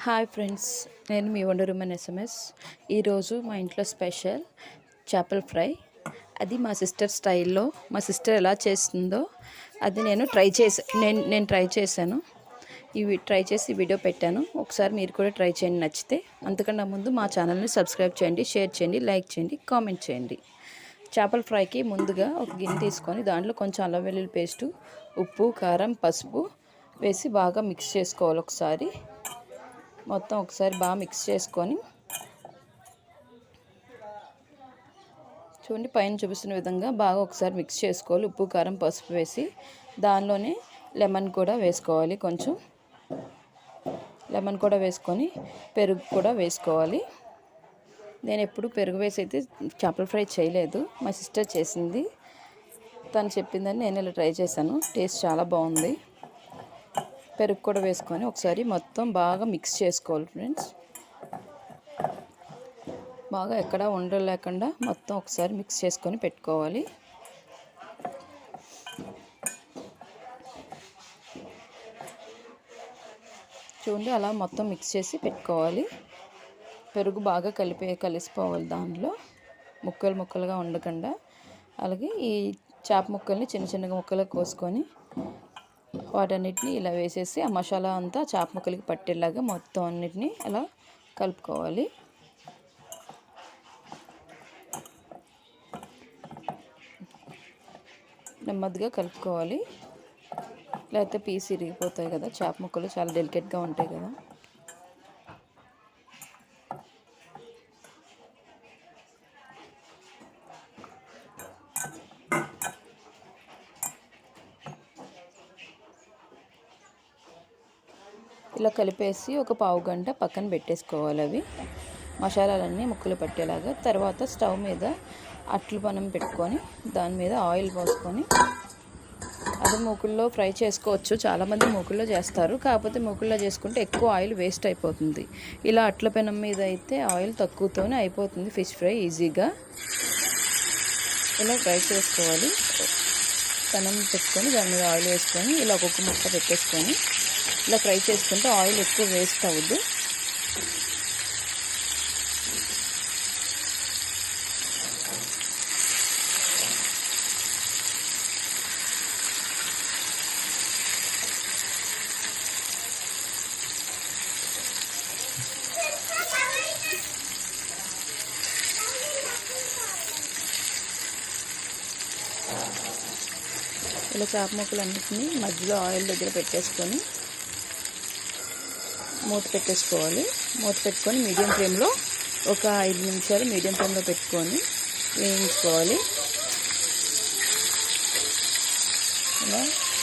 Hi friends, నేను మీ వండరుమన్ SMS. ఈరోజు మా ఇంట్లో స్పెషల్ చేపల ఫ్రై. అది మా సిస్టర్ స్టైల్లో, మా సిస్టర్ ఎలా చేస్తుందో అది నేను ట్రై చేశాను. ట్రై చేసి వీడియో పెట్టాను. ఒకసారి మీరు కూడా ట్రై చేయండి నచ్చితే. అంతకన్నా ముందు మా ఛానల్ని సబ్స్క్రైబ్ చేయండి, షేర్ చేయండి, లైక్ చేయండి, కామెంట్ చేయండి. చేపల ఫ్రైకి ముందుగా ఒక గిన్నె తీసుకొని దాంట్లో కొంచెం అల్లం వెల్లుల్లి పేస్టు, ఉప్పు, కారం, పసుపు వేసి బాగా మిక్స్ చేసుకోవాలి. మొత్తం ఒకసారి బాగా మిక్స్ చేసుకొని చూడండి, పైన చూపిస్తున్న విధంగా బాగా ఒకసారి మిక్స్ చేసుకోవాలి. ఉప్పు, కారం, పసుపు వేసి దానిలోనే లెమన్ కూడా వేసుకోవాలి. కొంచెం లెమన్ కూడా వేసుకొని పెరుగు కూడా వేసుకోవాలి. నేను ఎప్పుడు పెరుగు వేసి అయితే చేపల ఫ్రై చేయలేదు, మా సిస్టర్ చేసింది. తను చెప్పిందని నేను ఇలా ట్రై చేశాను. టేస్ట్ చాలా బాగుంది. పెరుగు కూడా వేసుకొని ఒకసారి మొత్తం బాగా మిక్స్ చేసుకోవాలి ఫ్రెండ్స్. బాగా ఎక్కడ ఉండలు లేకుండా మొత్తం ఒకసారి మిక్స్ చేసుకొని పెట్టుకోవాలి. చూడండి, అలా మొత్తం మిక్స్ చేసి పెట్టుకోవాలి. పెరుగు బాగా కలిసిపోవాలి దాంట్లో, ముక్కలుగా ఉండకుండా. అలాగే ఈ చేప ముక్కల్ని చిన్న చిన్నగా ముక్కలుగా కోసుకొని వాటన్నిటిని ఇలా వేసేసి ఆ మసాలా అంతా చేప ముక్కలకి పట్టేలాగా మొత్తం అన్నిటిని అలా కలుపుకోవాలి. నెమ్మదిగా కలుపుకోవాలి, లేకపోతే పీస్ ఇరిగిపోతాయి కదా. చేప ముక్కలు చాలా డెలికేట్గా ఉంటాయి కదా. ఇలా కలిపేసి ఒక పావు గంట పక్కన పెట్టేసుకోవాలి. అవి మసాలాలన్నీ ముక్కలు పట్టేలాగా. తర్వాత స్టవ్ మీద అట్లు పనం పెట్టుకొని దాని మీద ఆయిల్ పోసుకొని అది మూకుల్లో ఫ్రై చేసుకోవచ్చు. చాలామంది మూకుల్లో చేస్తారు, కాకపోతే మూకుల్లో చేసుకుంటే ఎక్కువ ఆయిల్ వేస్ట్ అయిపోతుంది. ఇలా అట్ల పెనం మీద అయితే ఆయిల్ తక్కువతోనే అయిపోతుంది ఫిష్ ఫ్రై ఈజీగా. ఇలా ఫ్రై చేసుకోవాలి. పెనం పెట్టుకొని దాని మీద ఆయిల్ వేసుకొని ఇలా ఒక్కొక్క ముక్క పెట్టేసుకొని ఇలా ఫ్రై చేసుకుంటే ఆయిల్ ఎక్కువ వేస్ట్ అవ్వదు. ఇలా చేప ముక్కలన్నింటినీ మధ్యలో ఆయిల్ దగ్గర పెట్టేసుకొని మూత పెట్టేసుకోవాలి. మూత పెట్టుకొని మీడియం ఫ్లేమ్లో ఒక 5 నిమిషాలు మీడియం ఫ్లేమ్లో పెట్టుకొని వేయించుకోవాలి. ఇలా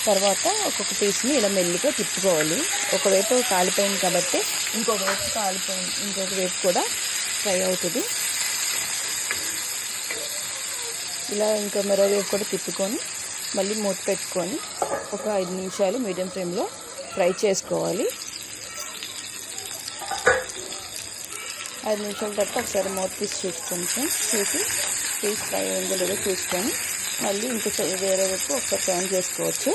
తర్వాత ఒక్కొక్క పీస్ని ఇలా మెల్లిగా తిప్పుకోవాలి. ఒకవైపు కాలిపోయింది కాబట్టి ఇంకొక వైపు కూడా ఫ్రై అవుతుంది. ఇలా ఇంకా మరో వైపు కూడా తిప్పుకొని మళ్ళీ మూత పెట్టుకొని ఒక 5 నిమిషాలు మీడియం ఫ్లేమ్లో ఫ్రై చేసుకోవాలి. 5 నిమిషాల తర్వాత ఒకసారి మూత తీసి చూసి పీస్ ఫ్రై అయిందో లేదో చూసుకొని మళ్ళీ వేరే వైపు ఒకసారి టర్న్ చేసుకోవచ్చు.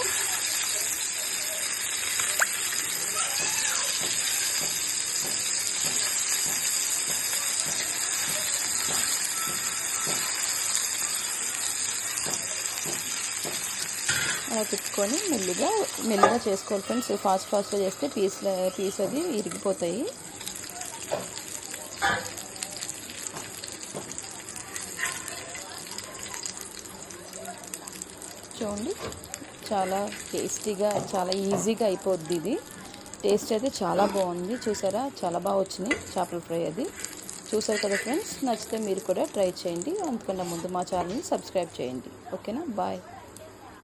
అలా తిప్పుకొని మెల్లిగా చేసుకోవాలి ఫ్రెండ్స్. ఫాస్ట్గా చేస్తే పీస్ అది ఇరిగిపోతాయి. చూడండి, చాలా టేస్టీగా చాలా ఈజీగా అయిపోద్ది. ఇది టేస్ట్ అయితే చాలా బాగుంది. చూసారా, చాలా బాగా వచ్చినాయి చేపల ఫ్రై. అది చూసారు కదా ఫ్రెండ్స్. నచ్చితే మీరు కూడా ట్రై చేయండి. అందుకన్నా ముందు మా ఛానల్ని సబ్స్క్రైబ్ చేయండి. ఓకేనా, బాయ్.